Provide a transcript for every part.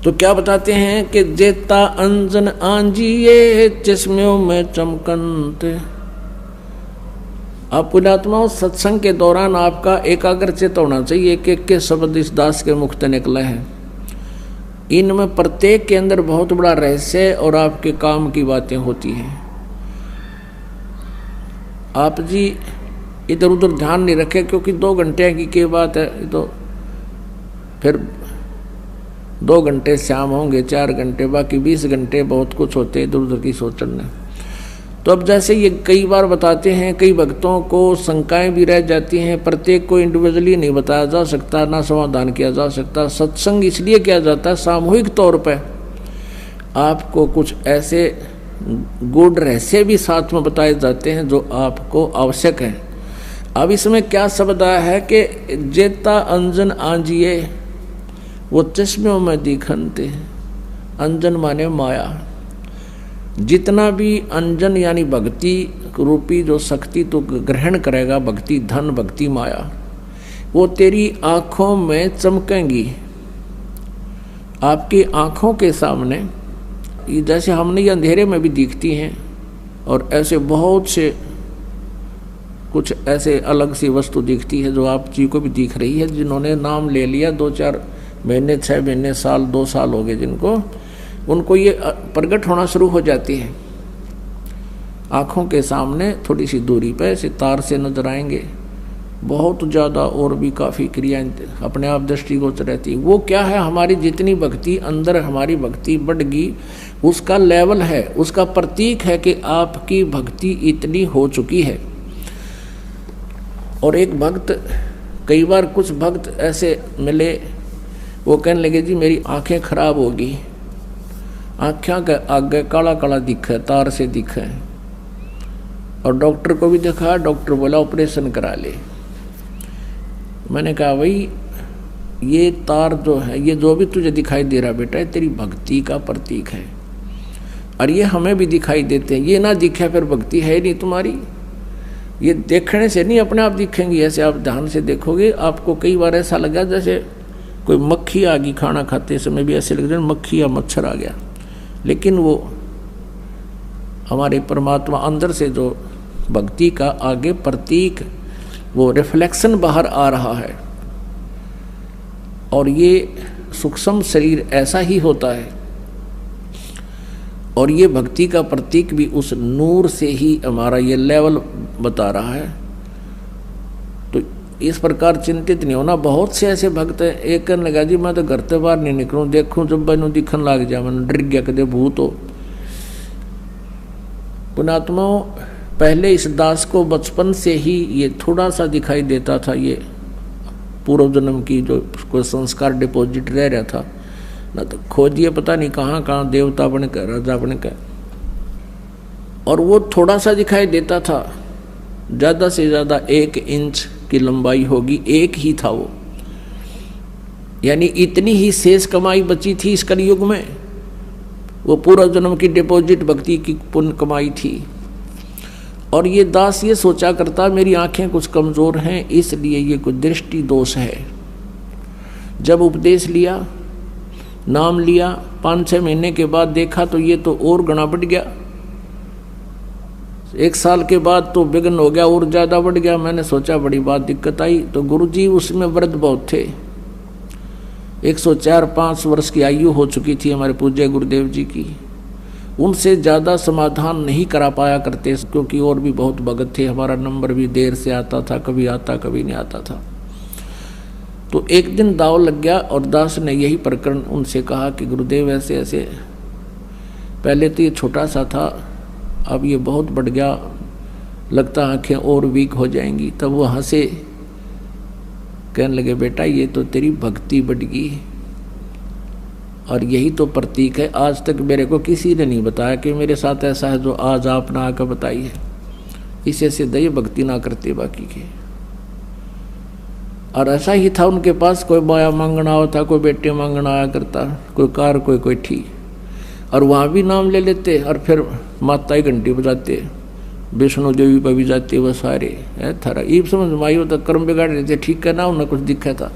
तो क्या बताते हैं कि जेता अंजन आंजिए चश्मों में चमकनते। आप पुण्यात्माओं, सत्संग के दौरान आपका एकाग्र चित्त होना चाहिए कि के शब्द इस दास के मुख से निकले हैं। इनमें प्रत्येक के अंदर बहुत बड़ा रहस्य और आपके काम की बातें होती हैं। आप जी इधर उधर ध्यान नहीं रखे, क्योंकि 2 घंटे की क्या बात है, तो फिर 2 घंटे शाम होंगे, 4 घंटे, बाकी 20 घंटे बहुत कुछ होते इधर उधर की सोचने। तो अब जैसे ये कई बार बताते हैं, कई भक्तों को शंकाएं भी रह जाती हैं। प्रत्येक को इंडिविजुअली नहीं बताया जा सकता, ना समाधान किया जा सकता। सत्संग इसलिए किया जाता है सामूहिक तौर पर, आपको कुछ ऐसे गूढ़ रहस्य भी साथ में बताए जाते हैं जो आपको आवश्यक है। अब इसमें क्या शब्द आया है कि जेता अंजन आंजिए, वो चश्मों में दिखनते। अंजन माने माया। जितना भी अंजन यानी भक्ति रूपी जो शक्ति तो ग्रहण करेगा, भक्ति धन, भक्ति माया, वो तेरी आंखों में चमकेंगी। आपकी आंखों के सामने जैसे हमने ये अंधेरे में भी दिखती हैं, और ऐसे बहुत से कुछ ऐसे अलग सी वस्तु दिखती है जो आप जी को भी दिख रही है। जिन्होंने नाम ले लिया 2-4 महीने, 6 महीने, साल, 2 साल हो गए जिनको, उनको ये प्रकट होना शुरू हो जाती है। आँखों के सामने थोड़ी सी दूरी पे सितार से नजर आएंगे, बहुत ज़्यादा और भी काफ़ी क्रियाएं अपने आप दृष्टिगोचर रहती। वो क्या है, हमारी जितनी भक्ति अंदर, हमारी भक्ति बढ़गी, उसका लेवल है, उसका प्रतीक है कि आपकी भक्ति इतनी हो चुकी है। और एक भक्त, कई बार कुछ भक्त ऐसे मिले, वो कहने लगे जी मेरी आंखें खराब होगी, आँखें के आगे काला काला दिखे, तार से दिखे, और डॉक्टर को भी दिखा, डॉक्टर बोला ऑपरेशन करा ले। मैंने कहा भाई ये तार जो है, ये जो भी तुझे दिखाई दे रहा बेटा, तेरी भक्ति का प्रतीक है, और ये हमें भी दिखाई देते हैं। ये ना दिखे फिर भक्ति है नहीं तुम्हारी। ये देखने से नहीं अपने आप दिखेंगी, ऐसे आप ध्यान से देखोगे। आपको कई बार ऐसा लगा जैसे कोई मक्खी आ गई, खाना खाते समय भी ऐसे लग रहा है मक्खी या मच्छर आ गया, लेकिन वो हमारे परमात्मा अंदर से जो भक्ति का आगे प्रतीक, वो रिफ्लेक्शन बाहर आ रहा है। और ये सूक्ष्म शरीर ऐसा ही होता है, और ये भक्ति का प्रतीक भी उस नूर से ही हमारा ये लेवल बता रहा है। तो इस प्रकार चिंतित नहीं होना। बहुत से ऐसे भक्त हैं, एक कहने लगा जी मैं तो घर से बाहर नहीं निकलूँ, देखूँ जब मैंने दिखन लग जाए, मैंने डर गया कदे भूत हो। पुणात्माओं, पहले इस दास को बचपन से ही ये थोड़ा सा दिखाई देता था, ये पूर्व जन्म की जो कोई संस्कार डिपॉजिट रह रहा था ना, तो खोजिए पता नहीं कहाँ कहाँ देवता बनकर, राजा बनकर, और वो थोड़ा सा दिखाई देता था। ज़्यादा से ज़्यादा 1 इंच की लंबाई होगी, एक ही था वो, यानी इतनी ही शेष कमाई बची थी इस कलयुग में। वो पूर्व जन्म की डिपॉजिट भक्ति की पुण्य कमाई थी। और ये दास ये सोचा करता मेरी आंखें कुछ कमज़ोर हैं, इसलिए ये कुछ दृष्टि दोष है। जब उपदेश लिया, नाम लिया, 5-6 महीने के बाद देखा तो ये तो और गणा बढ़ गया। 1 साल के बाद तो विघ्न हो गया, और ज़्यादा बढ़ गया। मैंने सोचा बड़ी बात दिक्कत आई। तो गुरुजी उसमें वृद्ध बहुत थे, 104-105 वर्ष की आयु हो चुकी थी हमारे पूज्य गुरुदेव जी की। उनसे ज़्यादा समाधान नहीं करा पाया करते, क्योंकि और भी बहुत भगत थे। हमारा नंबर भी देर से आता था, कभी आता कभी नहीं आता था। तो एक दिन दाव लग गया, और दास ने यही प्रकरण उनसे कहा कि गुरुदेव ऐसे ऐसे, पहले तो ये छोटा सा था, अब ये बहुत बढ़ गया, लगता आँखें और वीक हो जाएंगी। तब वो हंसे, कहने लगे बेटा ये तो तेरी भक्ति बढ़ गई, और यही तो प्रतीक है। आज तक मेरे को किसी ने नहीं बताया कि मेरे साथ ऐसा है जो आज आपने आकर बताई है। इसे से दया भक्ति ना करते बाकी के। और ऐसा ही था उनके पास, कोई माया मांगना होता, कोई बेटे मांगना आया करता, कोई कार कोई ठी, और वहाँ भी नाम ले लेते, और फिर माता ही घंटी बजाते, विष्णु देवी पर भी जाते, वह सारे है थारा ईब समझ माई तो कर्म बिगाड़ रहे थे। ठीक है ना, उन्हें कुछ दिखा था,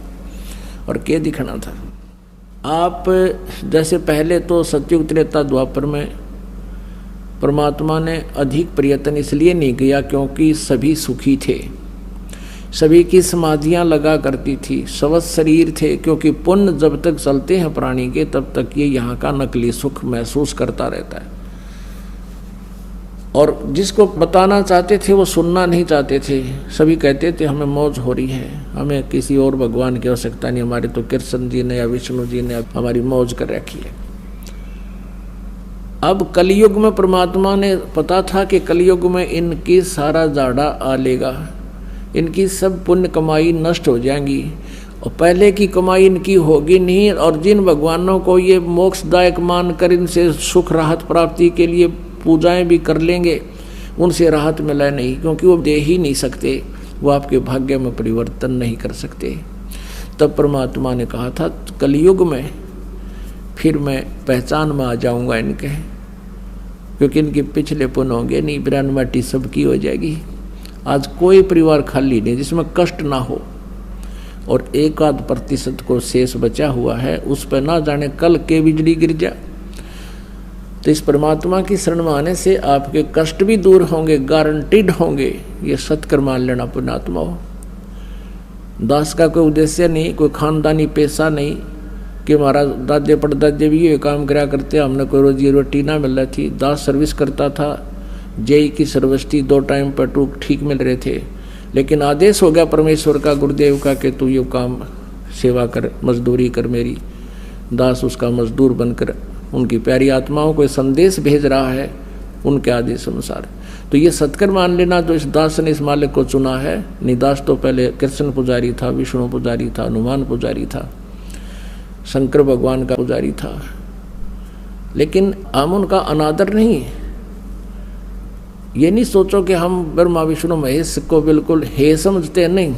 और क्या दिखना था। आप जैसे पहले तो सतयुग त्रेता द्वापर में परमात्मा ने अधिक प्रयत्न इसलिए नहीं किया क्योंकि सभी सुखी थे, सभी की समाधियां लगा करती थी, स्वस्थ शरीर थे, क्योंकि पुण्य जब तक चलते हैं प्राणी के तब तक ये यहाँ का नकली सुख महसूस करता रहता है। और जिसको बताना चाहते थे वो सुनना नहीं चाहते थे। सभी कहते थे हमें मौज हो रही है, हमें किसी और भगवान की आवश्यकता नहीं, हमारे तो कृष्ण जी ने या विष्णु जी ने हमारी मौज कर रखी है। अब कलयुग में परमात्मा ने पता था कि कलयुग में इनकी सारा जाड़ा आ लेगा, इनकी सब पुण्य कमाई नष्ट हो जाएंगी और पहले की कमाई इनकी होगी नहीं। और जिन भगवानों को ये मोक्षदायक मानकर इनसे सुख राहत प्राप्ति के लिए पूजाएं भी कर लेंगे, उनसे राहत मिला नहीं, क्योंकि वो दे ही नहीं सकते, वो आपके भाग्य में परिवर्तन नहीं कर सकते। तब परमात्मा ने कहा था कलयुग में फिर मैं पहचान में आ जाऊंगा इनके, क्योंकि इनके पिछले पुण्य होंगे नहीं, बिरान माटी सबकी हो जाएगी। आज कोई परिवार खाली नहीं जिसमें कष्ट ना हो, और 1% को शेष बचा हुआ है, उस पर ना जाने कल के बिजली गिर जा। तो इस परमात्मा की शरण में आने से आपके कष्ट भी दूर होंगे, गारंटीड होंगे। ये सत्कर मान लेना पुण्यात्मा हो। दास का कोई उद्देश्य नहीं, कोई खानदानी पैसा नहीं कि हमारा दादे परदादे भी ये काम करा करते, हमने कोई रोजी रोटी ना मिल रही थी। दास सर्विस करता था, जेई की सर्विस थी, 2 टाइम पर टूक ठीक मिल रहे थे, लेकिन आदेश हो गया परमेश्वर का, गुरुदेव का, कि तू ये काम सेवा कर, मजदूरी कर मेरी। दास उसका मजदूर बनकर उनकी प्यारी आत्माओं को संदेश भेज रहा है उनके आदेश अनुसार। तो ये सत्कर मान लेना, जो इस दास ने इस मालिक को चुना है। निदास तो पहले कृष्ण पुजारी था, विष्णु पुजारी था, हनुमान पुजारी था, शंकर भगवान का पुजारी था, लेकिन हम उनका अनादर नहीं। ये नहीं सोचो कि हम ब्रह्मा विष्णु महेश को बिल्कुल हे समझते, नहीं।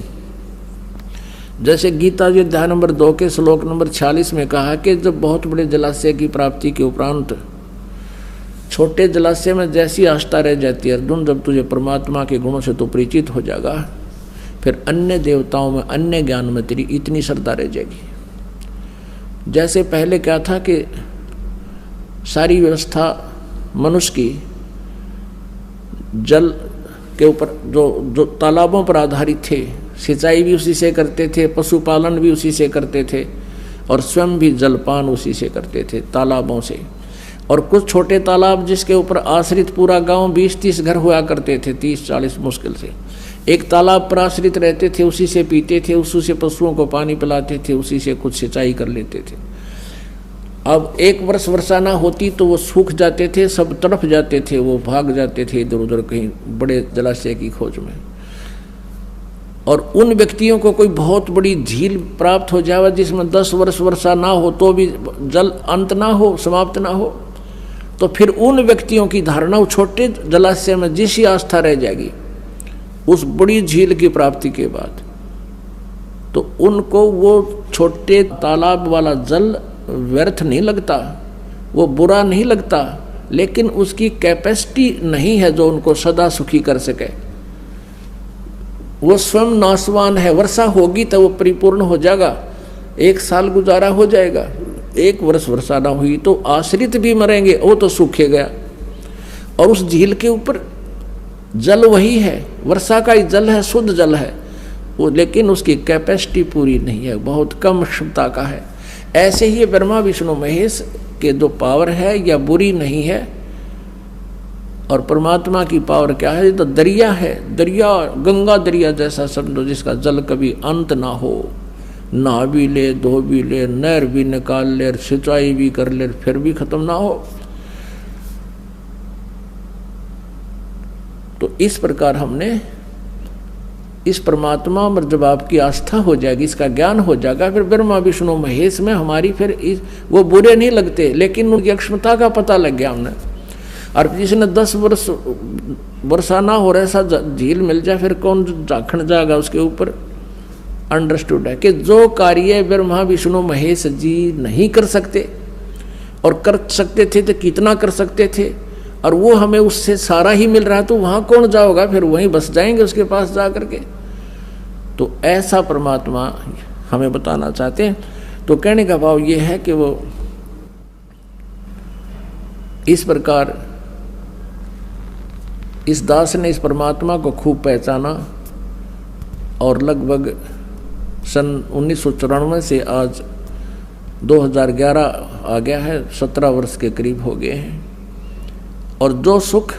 जैसे गीता जी अध्याय नंबर 2 के श्लोक नंबर 46 में कहा कि जब बहुत बड़े जलाशय की प्राप्ति के उपरांत छोटे जलाशय में जैसी आस्था रह जाती है अर्जुन, जब तुझे परमात्मा के गुणों से तो परिचित हो जाएगा, फिर अन्य देवताओं में, अन्य ज्ञान में तेरी इतनी श्रद्धा रह जाएगी। जैसे पहले क्या था कि सारी व्यवस्था मनुष्य की जल के ऊपर जो तालाबों पर आधारित थे, सिंचाई भी उसी से करते थे, पशुपालन भी उसी से करते थे, और स्वयं भी जलपान उसी से करते थे, तालाबों से। और कुछ छोटे तालाब जिसके ऊपर आश्रित पूरा गांव 20-30 घर हुआ करते थे, 30-40 मुश्किल से एक तालाब पर आश्रित रहते थे, उसी से पीते थे, उसी से पशुओं को पानी पिलाते थे, उसी से कुछ सिंचाई कर लेते थे। अब 1 वर्ष वर्षा ना होती तो वो सूख जाते थे, सब तड़प जाते थे, वो भाग जाते थे इधर उधर कहीं बड़े जलाशय की खोज में। और उन व्यक्तियों को कोई बहुत बड़ी झील प्राप्त हो जाए जिसमें 10 वर्ष वर्षा ना हो तो भी जल अंत ना हो, समाप्त ना हो, तो फिर उन व्यक्तियों की धारणा उस छोटे जलाशय में जिस आस्था रह जाएगी उस बड़ी झील की प्राप्ति के बाद, तो उनको वो छोटे तालाब वाला जल व्यर्थ नहीं लगता, वो बुरा नहीं लगता, लेकिन उसकी कैपेसिटी नहीं है जो उनको सदा सुखी कर सके। वो स्वयं नाशवान है। वर्षा होगी तो वो परिपूर्ण हो जाएगा, 1 साल गुजारा हो जाएगा। 1 वर्ष वर्षा ना हुई तो आश्रित भी मरेंगे, वो तो सूखे गया। और उस झील के ऊपर जल वही है, वर्षा का ही जल है, शुद्ध जल है वो, लेकिन उसकी कैपेसिटी पूरी नहीं है, बहुत कम क्षमता का है। ऐसे ही ब्रह्मा विष्णु महेश के जो पावर है या बुरी नहीं है, और परमात्मा की पावर क्या है, तो दरिया है, दरिया, गंगा दरिया जैसा समझो, जिसका जल कभी अंत ना हो, नहा भी ले, धो भी ले, नहर भी निकाल ले, सिंचाई भी कर ले, फिर भी खत्म ना हो। तो इस प्रकार हमने इस परमात्मा पर जब आपकी आस्था हो जाएगी, इसका ज्ञान हो जाएगा, फिर ब्रह्मा विष्णु महेश में हमारी फिर वो बुरे नहीं लगते, लेकिन उनकी अक्षमता का पता लग गया हमने। और जिसने 10 वर्ष वर्षा ना हो रहा ऐसा झील मिल जाए, फिर कौन झाखण जाएगा उसके ऊपर। अंडरस्टूड है कि जो कार्य ब्रह्मा विष्णु महेश जी नहीं कर सकते, और कर सकते थे तो कितना कर सकते थे, और वो हमें उससे सारा ही मिल रहा है, तो वहाँ कौन जाओगा, फिर वहीं बस जाएंगे उसके पास जा करके। तो ऐसा परमात्मा हमें बताना चाहते हैं। तो कहने का भाव ये है कि वो इस प्रकार इस दास ने इस परमात्मा को खूब पहचाना और लगभग सन 1994 से आज 2011 आ गया है, 17 वर्ष के करीब हो गए हैं। और जो सुख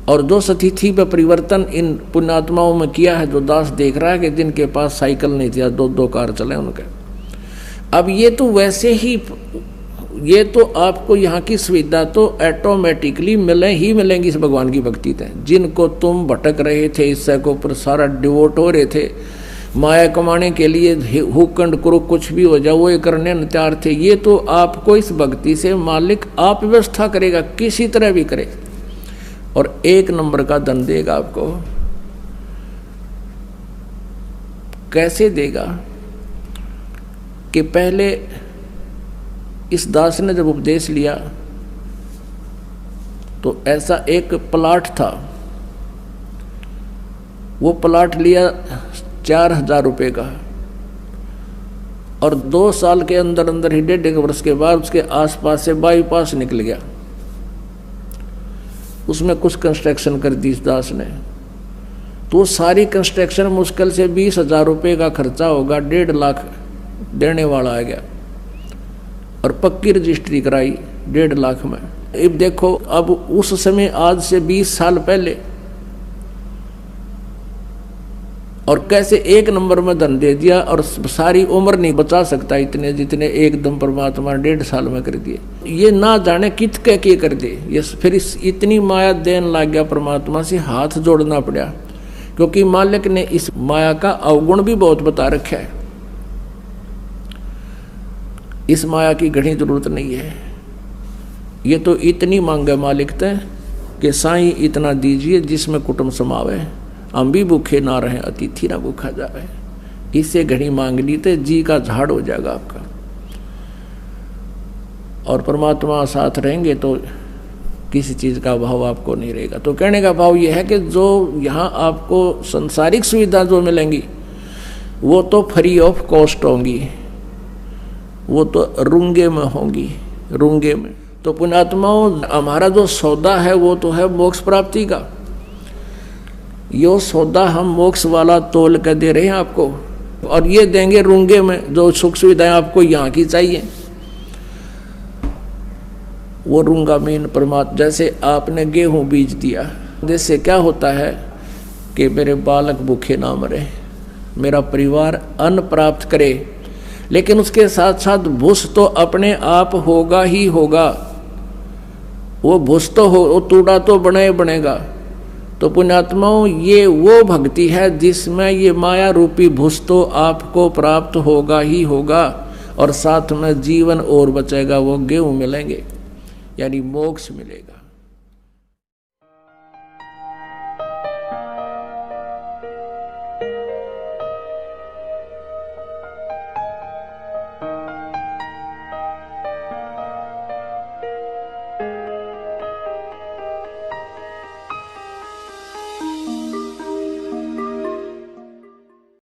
और जो स्थिति पे परिवर्तन इन पुण्यात्माओं में किया है, जो दास देख रहा है कि जिनके पास साइकिल नहीं थी, 2 कार चले उनके, अब ये तो वैसे ही, ये तो आपको यहाँ की सुविधा तो ऑटोमेटिकली मिलेंगी इस भगवान की भक्ति से। जिनको तुम भटक रहे थे, इससे को ऊपर सारा डिवोट हो रहे थे, माया कमाने के लिए हुकंड करो कुछ भी हो जाए वो ये करने तैयार थे, ये तो आपको इस भक्ति से मालिक आप व्यवस्था करेगा, किसी तरह भी करे, और 1 नंबर का धन देगा आपको। कैसे देगा कि पहले इस दास ने जब उपदेश लिया तो ऐसा एक प्लाट था, वो प्लाट लिया 4000 रुपये का, और 2 साल के अंदर अंदर ही 1.5 वर्ष के बाद उसके आसपास से बाईपास निकल गया। उसमें कुछ कंस्ट्रक्शन कर दी इस दास ने, तो सारी कंस्ट्रक्शन मुश्किल से 20,000 रुपये का खर्चा होगा, 1.5 लाख देने वाला आ गया, और पक्की रजिस्ट्री कराई 1.5 लाख में। अब देखो, अब उस समय आज से 20 साल पहले, और कैसे 1 नंबर में धन दे दिया, और सारी उम्र नहीं बचा सकता इतने जितने एकदम परमात्मा 1.5 साल में कर दिए। ये ना जाने कित कह के कर दे, ये फिर इतनी माया देने लग गया, परमात्मा से हाथ जोड़ना पड़ा, क्योंकि मालिक ने इस माया का अवगुण भी बहुत बता रखा है। इस माया की घनी जरूरत नहीं है, ये तो इतनी मांगे मालिक ते कि साईं इतना दीजिए जिसमें कुटुंब समावे, हम भी भूखे ना रहें, अतिथि ना भूखा जावे। इससे घनी मांग ली तो जी का झाड़ हो जाएगा आपका, और परमात्मा साथ रहेंगे तो किसी चीज़ का अभाव आपको नहीं रहेगा। तो कहने का भाव ये है कि जो यहाँ आपको संसारिक सुविधा जो मिलेंगी वो तो फ्री ऑफ कॉस्ट होंगी, वो तो रुंगे में होंगी, रुंगे में। तो पुण्यात्माओं, हमारा जो सौदा है वो तो है मोक्ष प्राप्ति का। यो सौदा हम मोक्ष वाला तोल कर दे रहे हैं आपको, और ये देंगे रुंगे में, जो सुख सुविधाएं आपको यहाँ की चाहिए वो रूंगा मीन परमात्मा। जैसे आपने गेहूं बीज दिया, जिससे क्या होता है कि मेरे बालक भूखे ना मरे, मेरा परिवार अन्न प्राप्त करे, लेकिन उसके साथ साथ भूस तो अपने आप होगा ही होगा। वो भूस तो हो, वो तूड़ा तो बनेगा। तो पुण्यात्माओं, ये वो भक्ति है जिसमें ये माया रूपी भूस तो आपको प्राप्त होगा ही होगा, और साथ में जीवन और बचेगा, वो गेहूं मिलेंगे, यानी मोक्ष मिलेगा।